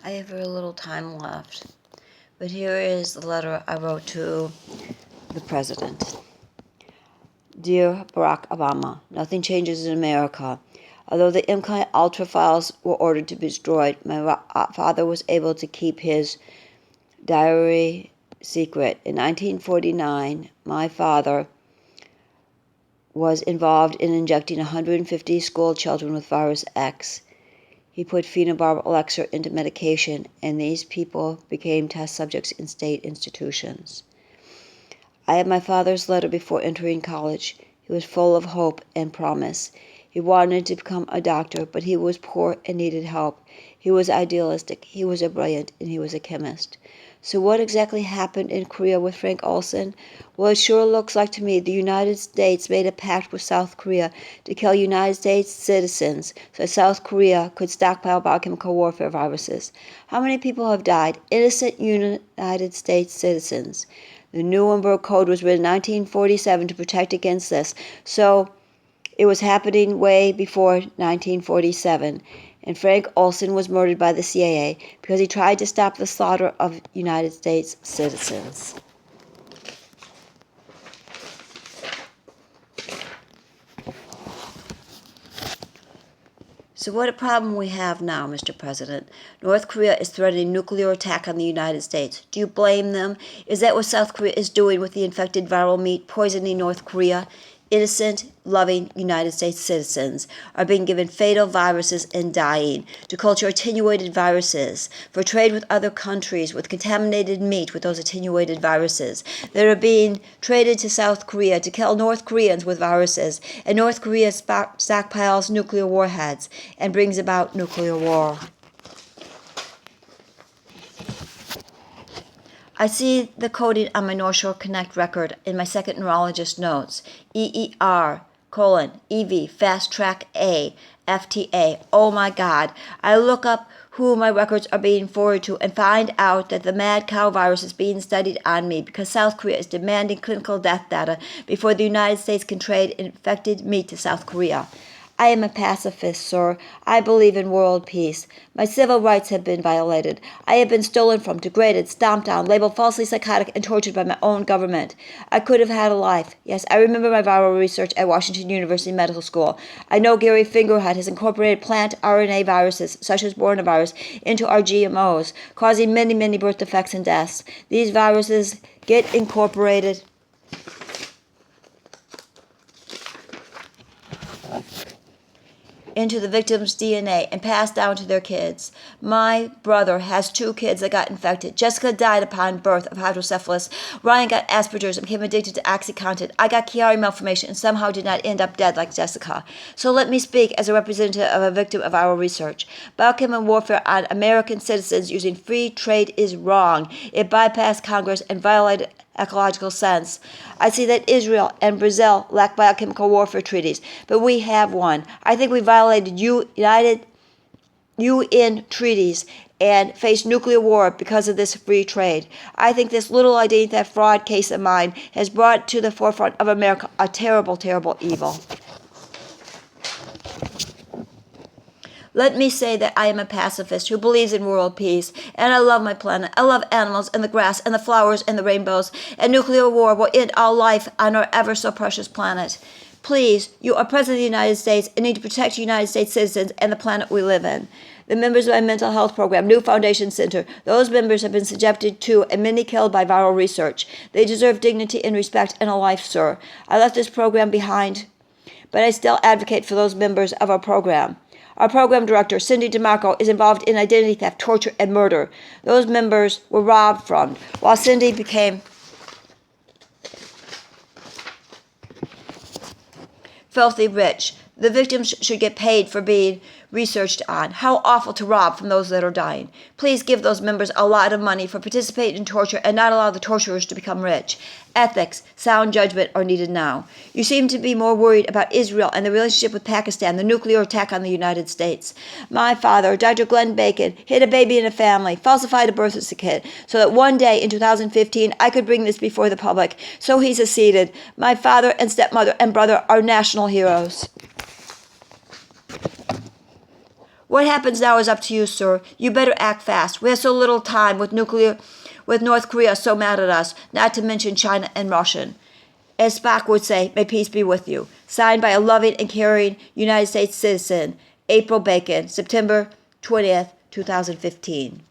I have very little time left, but here is the letter I wrote to the president. Dear Barack Obama, nothing changes in America. Although the MK Ultra files were ordered to be destroyed, my father was able to keep his diary secret. In 1949, my father was involved in injecting 150 school children with virus X. He put phenobarbital elixir into medication, and these people became test subjects in state institutions. I had my father's letter before entering college. He was full of hope and promise. He wanted to become a doctor, but he was poor and needed help. He was idealistic, he was a brilliant, and he was a chemist. So what exactly happened in Korea with Frank Olson? Well, it sure looks like to me the United States made a pact with South Korea to kill United States citizens so South Korea could stockpile biochemical warfare viruses. How many people have died? Innocent United States citizens. The Nuremberg Code was written in 1947 to protect against this. So it was happening way before 1947. And Frank Olson was murdered by the CIA because he tried to stop the slaughter of United States citizens. So what a problem we have now, Mr. President. North Korea is threatening nuclear attack on the United States. Do you blame them? Is that what South Korea is doing with the infected viral meat, poisoning North Korea? Innocent, loving United States citizens are being given fatal viruses and dying to culture attenuated viruses for trade with other countries with contaminated meat with those attenuated viruses that are being traded to South Korea to kill North Koreans with viruses, and North Korea stockpiles nuclear warheads and brings about nuclear war. I see the coding on my North Shore Connect record in my second neurologist notes. EER, EV, Fast Track FTA. Oh my God. I look up who my records are being forwarded to and find out that the mad cow virus is being studied on me because South Korea is demanding clinical death data before the United States can trade infected meat to South Korea. I am a pacifist, sir. I believe in world peace. My civil rights have been violated. I have been stolen from, degraded, stomped on, labeled falsely psychotic, and tortured by my own government. I could have had a life. Yes, I remember my viral research at Washington University Medical School. I know Gary Fingerhut has incorporated plant RNA viruses, such as coronavirus, into our GMOs, causing many, many birth defects and deaths. These viruses get incorporated into the victim's DNA and passed down to their kids. My brother has 2 kids that got infected. Jessica died upon birth of hydrocephalus. Ryan got Asperger's and became addicted to OxyContin. I got Chiari malformation and somehow did not end up dead like Jessica. So let me speak as a representative of a victim of our research. Biochemical warfare on American citizens using free trade is wrong. It bypassed Congress and violated ecological sense. I see that Israel and Brazil lack biochemical warfare treaties, but we have one. I think we violated UN treaties and face nuclear war because of this free trade. I think this little identity theft fraud case of mine has brought to the forefront of America a terrible, terrible evil. Let me say that I am a pacifist who believes in world peace, and I love my planet. I love animals and the grass and the flowers and the rainbows, and nuclear war will end all life on our ever so precious planet. Please, you are President of the United States and need to protect United States citizens and the planet we live in. The members of my mental health program, New Foundation Center, those members have been subjected to and many killed by viral research. They deserve dignity and respect and a life, sir. I left this program behind, but I still advocate for those members of our program. Our program director, Cindy DeMarco, is involved in identity theft, torture, and murder. Those members were robbed from, while Cindy became filthy rich. The victims should get paid for being researched on. How awful to rob from those that are dying. Please give those members a lot of money for participating in torture and not allow the torturers to become rich. Ethics, sound judgment are needed now. You seem to be more worried about Israel and the relationship with Pakistan, the nuclear attack on the United States. My father, Dr. Glenn Bacon, hid a baby in a family, falsified a birth certificate, so that one day in 2015 I could bring this before the public. So he seceded. My father and stepmother and brother are national heroes. What happens now is up to you, sir. You better act fast. We have so little time with North Korea so mad at us, not to mention China and Russia. As Spock would say, may peace be with you. Signed by a loving and caring United States citizen, April Bacon, September 20th, 2015.